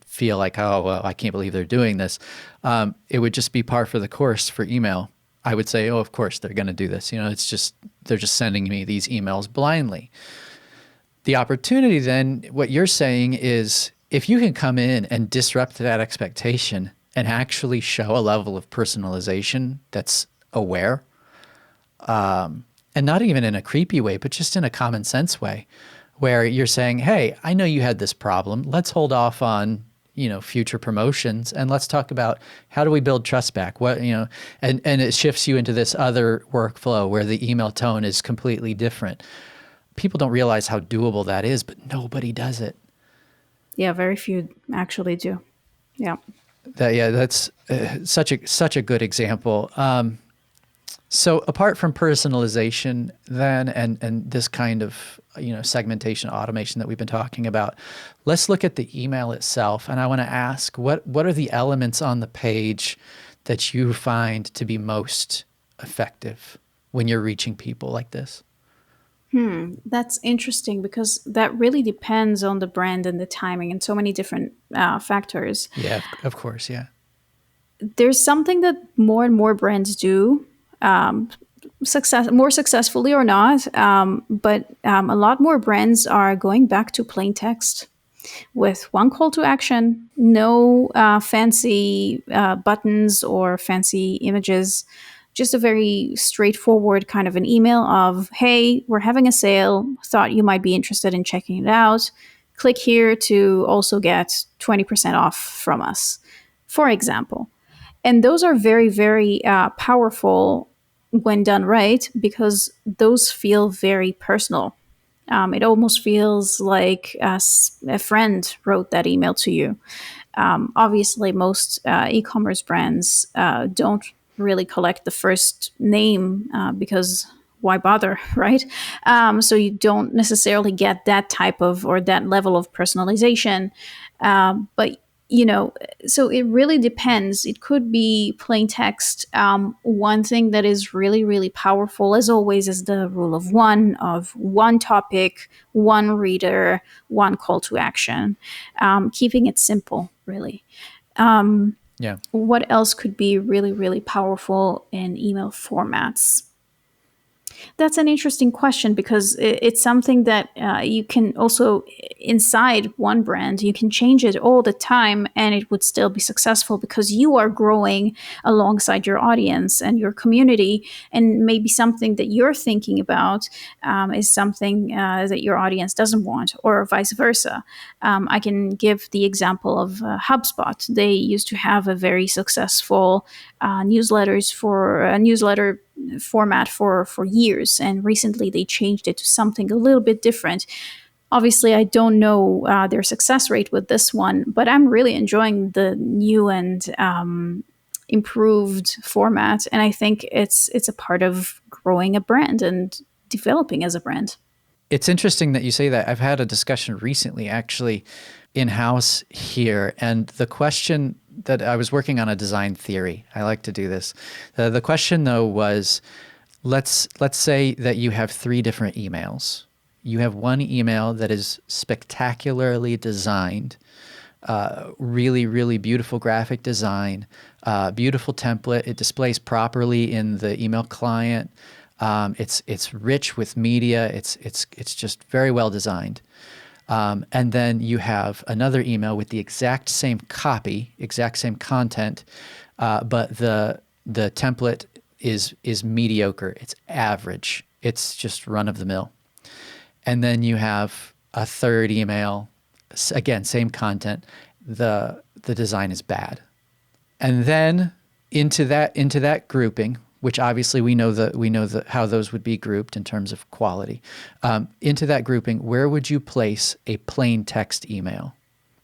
feel like, oh, well, I can't believe they're doing this. It would just be par for the course for email. I would say, oh, of course they're going to do this. They're just sending me these emails blindly. The opportunity then, what you're saying is, if you can come in and disrupt that expectation and actually show a level of personalization that's aware, and not even in a creepy way, but just in a common sense way, where you're saying, hey, I know you had this problem. Let's hold off on future promotions, and let's talk about how do we build trust back. And it shifts you into this other workflow where the email tone is completely different. People don't realize how doable that is, but nobody does it.
Yeah, very few actually do. Yeah.
That's such a good example. So apart from personalization then, and this kind of segmentation automation that we've been talking about, let's look at the email itself. And I want to ask, what are the elements on the page that you find to be most effective when you're reaching people like this?
That's interesting, because that really depends on the brand and the timing and so many different factors.
Yeah, of course. Yeah.
There's something that more and more brands do, more successfully or not, but a lot more brands are going back to plain text with one call to action, no fancy buttons or fancy images, just a very straightforward kind of an email of, hey, we're having a sale, thought you might be interested in checking it out. Click here to also get 20% off from us, for example. And those are very, very powerful when done right, because those feel very personal. It almost feels like a friend wrote that email to you. Obviously, most e-commerce brands don't really collect the first name because why bother, right? So you don't necessarily get that type of or that level of personalization. But so it really depends. It could be plain text. One thing that is really, really powerful, as always, is the rule of one topic, one reader, one call to action, keeping it simple, really.
Yeah.
What else could be really, really powerful in email formats? That's an interesting question because it's something that you can also, inside one brand, you can change it all the time and it would still be successful because you are growing alongside your audience and your community. And maybe something that you're thinking about is something that your audience doesn't want, or vice versa. I can give the example of HubSpot. They used to have a very successful newsletter format for years, and recently they changed it to something a little bit different. Obviously, I don't know their success rate with this one, but I'm really enjoying the new and improved format, and I think it's a part of growing a brand and developing as a brand.
It's interesting that you say that. I've had a discussion recently, actually, in-house here, and the question that I was working on a design theory. I like to do this. The question, though, was, let's say that you have 3 different emails. You have one email that is spectacularly designed, really, really beautiful graphic design, beautiful template. It displays properly in the email client. It's rich with media. It's just very well designed. And then you have another email with the exact same copy, exact same content, but the template is mediocre. It's average. It's just run of the mill. And then you have a third email, again, same content. The design is bad. And then into that grouping, which obviously we know how those would be grouped in terms of quality. Into that grouping, where would you place a plain text email?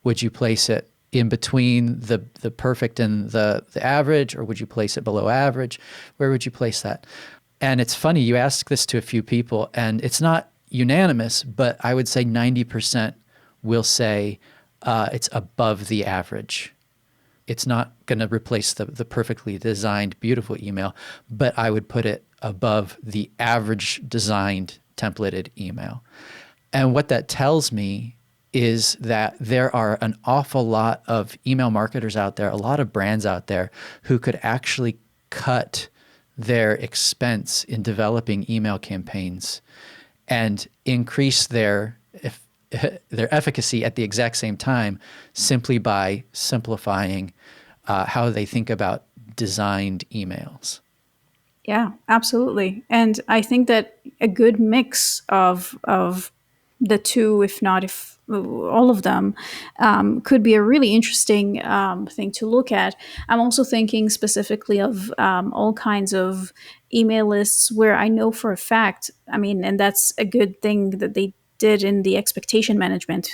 Would you place it in between the perfect and the average, or would you place it below average? Where would you place that? And it's funny, you ask this to a few people, and it's not unanimous, but I would say 90% will say it's above the average. It's not going to replace the perfectly designed, beautiful email, but I would put it above the average designed templated email. And what that tells me is that there are an awful lot of email marketers out there, a lot of brands out there who could actually cut their expense in developing email campaigns and increase their efficacy at the exact same time simply by simplifying how they think about designed emails.
Yeah, absolutely. And I think that a good mix of the two, if not if all of them, could be a really interesting thing to look at. I'm also thinking specifically of all kinds of email lists where I know for a fact, I mean, and that's a good thing that they did in the expectation management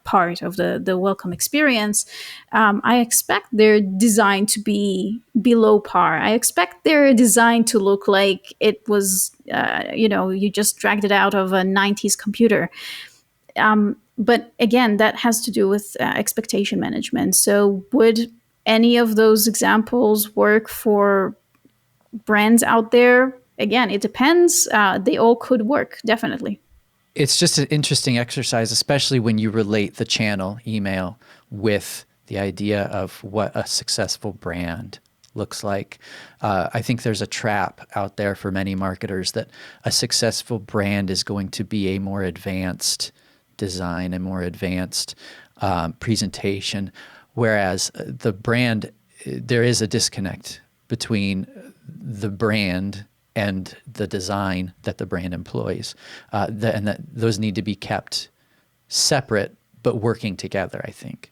part of the welcome experience. I expect their design to be below par. I expect their design to look like it was, you just dragged it out of a 90s computer. But again, that has to do with expectation management. So would any of those examples work for brands out there? Again, it depends. They all could work, definitely.
It's just an interesting exercise, especially when you relate the channel email with the idea of what a successful brand looks like. I think there's a trap out there for many marketers that a successful brand is going to be a more advanced design, a more advanced presentation, whereas the brand, there is a disconnect between the brand and the design that the brand employs, and that those need to be kept separate but working together, I think.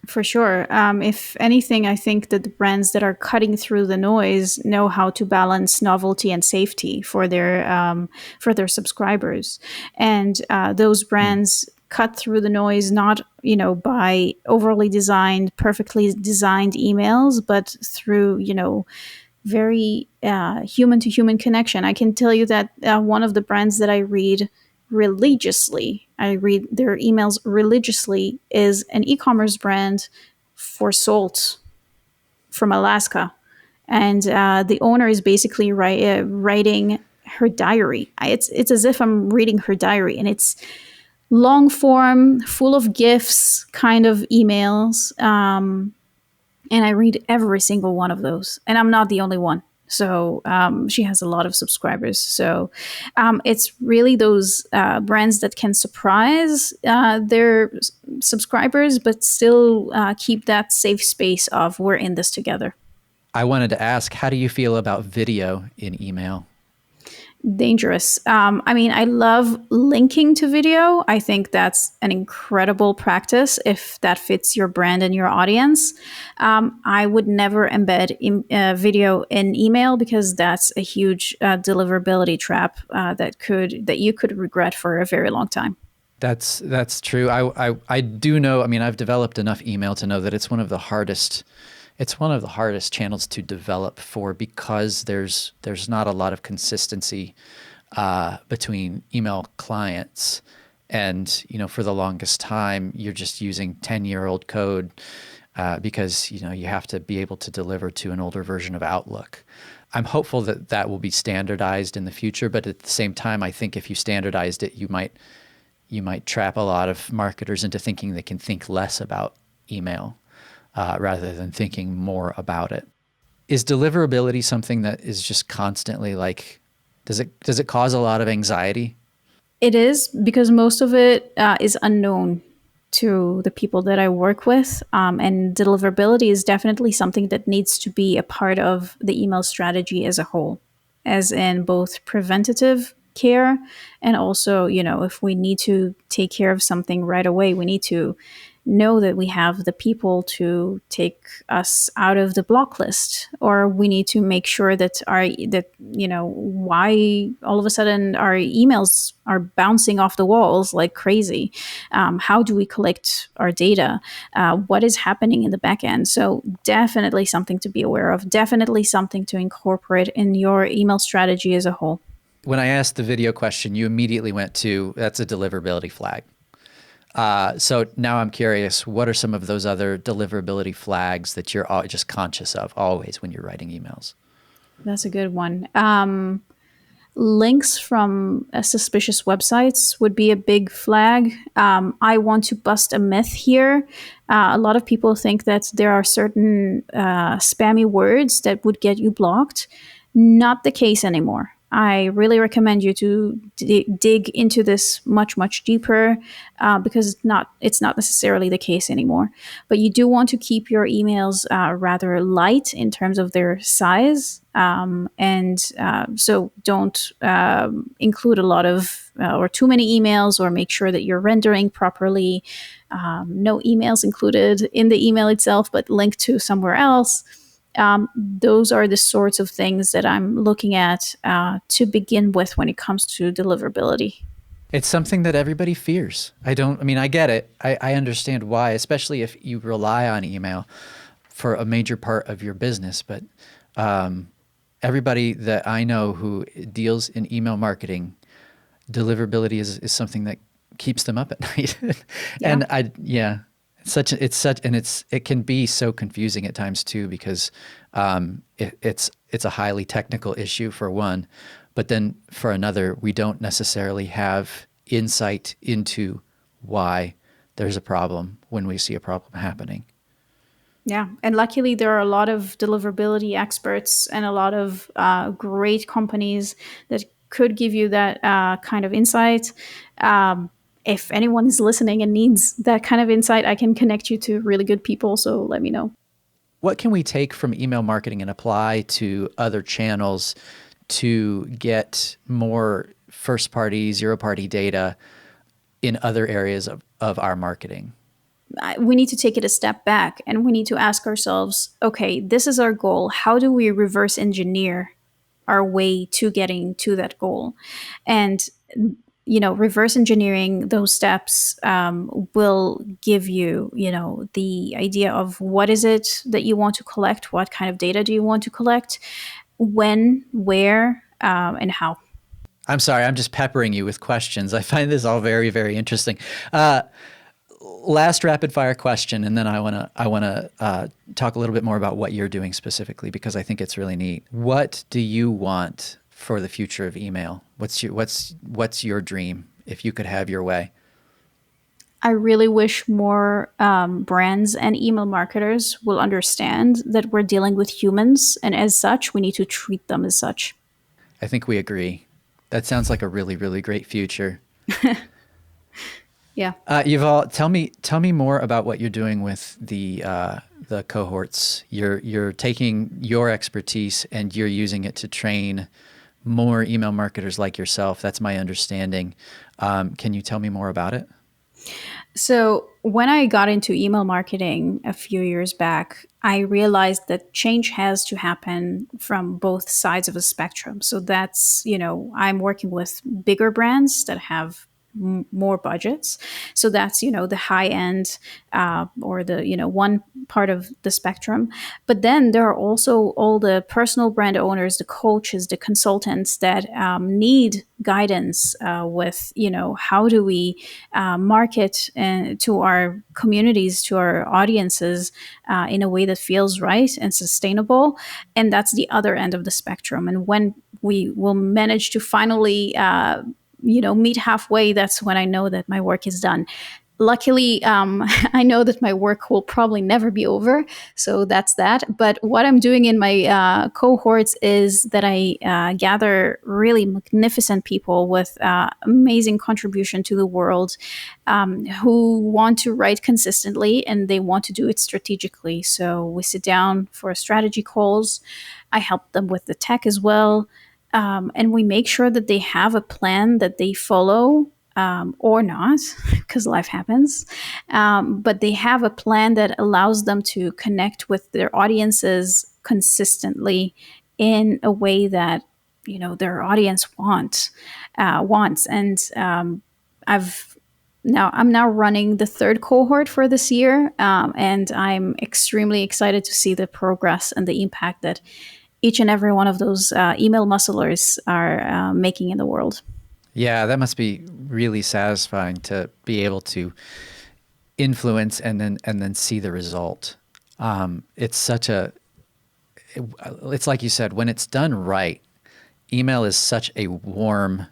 For sure. If anything, I think that the brands that are cutting through the noise know how to balance novelty and safety for their subscribers, and those brands cut through the noise not by overly designed, perfectly designed emails, but through very human to human connection. I can tell you that one of the brands that I read religiously, I read their emails religiously, is an e-commerce brand for salt from Alaska. And the owner is basically writing her diary. It's as if I'm reading her diary, and it's long form, full of gifs kind of emails. And I read every single one of those, and I'm not the only one. So she has a lot of subscribers. So it's really those brands that can surprise their subscribers, but still keep that safe space of we're in this together.
I wanted to ask, how do you feel about video in email?
Dangerous. I mean, I love linking to video. I think that's an incredible practice if that fits your brand and your audience. I would never embed video in email because that's a huge deliverability trap that you could regret for a very long time.
That's true. I do know. I mean, I've developed enough email to know that it's one of the hardest. It's one of the hardest channels to develop for, because there's not a lot of consistency between email clients, and for the longest time you're just using 10-year-old code because you have to be able to deliver to an older version of Outlook. I'm hopeful that that will be standardized in the future, but at the same time, I think if you standardized it, you might trap a lot of marketers into thinking they can think less about email rather than thinking more about it. Is deliverability something that is just constantly does it cause a lot of anxiety?
It is, because most of it is unknown to the people that I work with. And deliverability is definitely something that needs to be a part of the email strategy as a whole, as in both preventative care and also, if we need to take care of something right away, we need to know that we have the people to take us out of the block list, or we need to make sure that why all of a sudden our emails are bouncing off the walls like crazy. How do we collect our data? What is happening in the back end? So definitely something to be aware of, definitely something to incorporate in your email strategy as a whole.
When I asked the video question, you immediately went to, that's a deliverability flag. So now I'm curious, what are some of those other deliverability flags that you're just conscious of always when you're writing emails?
That's a good one. Links from suspicious websites would be a big flag. I want to bust a myth here. A lot of people think that there are certain spammy words that would get you blocked. Not the case anymore. I really recommend you to dig into this much, much deeper because it's not necessarily the case anymore. But you do want to keep your emails rather light in terms of their size. So don't include a lot of or too many emails, or make sure that you're rendering properly. No emails included in the email itself, but linked to somewhere else. Those are the sorts of things that I'm looking at to begin with when it comes to deliverability.
It's something that everybody fears. I get it. I understand why, especially if you rely on email for a major part of your business. But everybody that I know who deals in email marketing, deliverability is something that keeps them up at night.
Yeah.
It can be so confusing at times too, because it's a highly technical issue for one, but then for another, we don't necessarily have insight into why there's a problem when we see a problem happening.
Yeah, and luckily there are a lot of deliverability experts and a lot of great companies that could give you that kind of insight. If anyone is listening and needs that kind of insight, I can connect you to really good people. So let me know.
what can we take from email marketing and apply to other channels to get more first party, zero party data in other areas of our marketing?
We need to take it a step back and we need to ask ourselves, okay, this is our goal. How do we reverse engineer our way to getting to that goal? And reverse engineering those steps will give you, the idea of what is it that you want to collect, what kind of data do you want to collect, when, where, and how.
I'm sorry, I'm just peppering you with questions. I find this all very, very interesting. Last rapid fire question, and then I want to talk a little bit more about what you're doing specifically, because I think it's really neat. What do you want for the future of email? What's your dream if you could have your way?
I really wish more brands and email marketers will understand that we're dealing with humans, and as such, we need to treat them as such.
I think we agree. That sounds like a really, really great future.
Yeah.
Yuval, tell me more about what you're doing with the cohorts. You're taking your expertise and you're using it to train more email marketers like yourself. That's my understanding. Can you tell me more about it?
So when I got into email marketing a few years back, I realized that change has to happen from both sides of the spectrum. So that's, I'm working with bigger brands that have more budgets. So that's, the high end or the, one part of the spectrum. But then there are also all the personal brand owners, the coaches, the consultants that need guidance with, how do we market to our communities, to our audiences in a way that feels right and sustainable. And that's the other end of the spectrum. And when we will manage to finally meet halfway, that's when I know that my work is done. Luckily, I know that my work will probably never be over, so that's that. But what I'm doing in my cohorts is that I gather really magnificent people with amazing contribution to the world, who want to write consistently and they want to do it strategically. So we sit down for strategy calls. I help them with the tech as well. And we make sure that they have a plan that they follow, or not, because life happens. But they have a plan that allows them to connect with their audiences consistently in a way that their audience wants. And I'm now running the third cohort for this year, and I'm extremely excited to see the progress and the impact that each and every one of those email musclers are making in the world.
Yeah, that must be really satisfying to be able to influence and then see the result. It's like you said, when it's done right, email is such a warm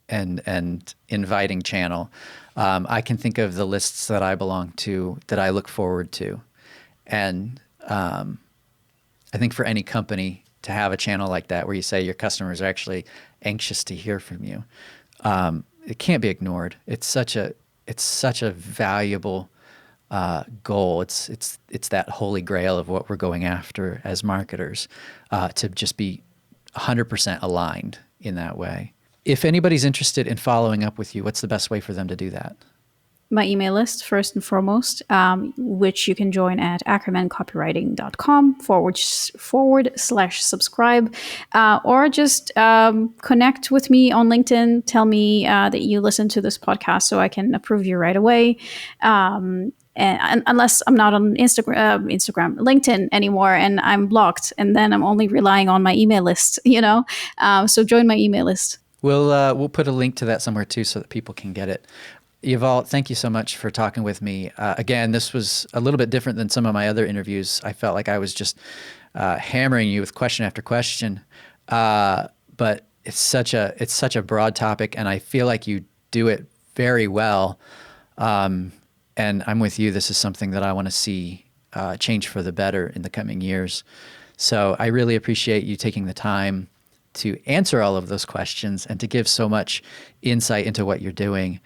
and inviting channel. I can think of the lists that I belong to that I look forward to, and I think for any company to have a channel like that where you say your customers are actually anxious to hear from you, it can't be ignored. It's such a valuable goal. It's that holy grail of what we're going after as marketers, to just be 100% aligned in that way. If anybody's interested in following up with you, what's the best way for them to do that?
My email list, first and foremost, which you can join at ackermancopywriting.com/subscribe, or just connect with me on LinkedIn. Tell me that you listen to this podcast so I can approve you right away. And unless I'm not on Instagram, LinkedIn anymore, and I'm blocked, and then I'm only relying on my email list, so join my email list.
We'll put a link to that somewhere too so that people can get it. Yuval, thank you so much for talking with me. Again, this was a little bit different than some of my other interviews. I felt like I was just hammering you with question after question, but it's such a broad topic, and I feel like you do it very well. And I'm with you. This is something that I want to see change for the better in the coming years. So I really appreciate you taking the time to answer all of those questions and to give so much insight into what you're doing.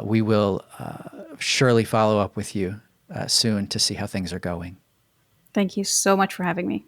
We will surely follow up with you soon to see how things are going.
Thank you so much for having me.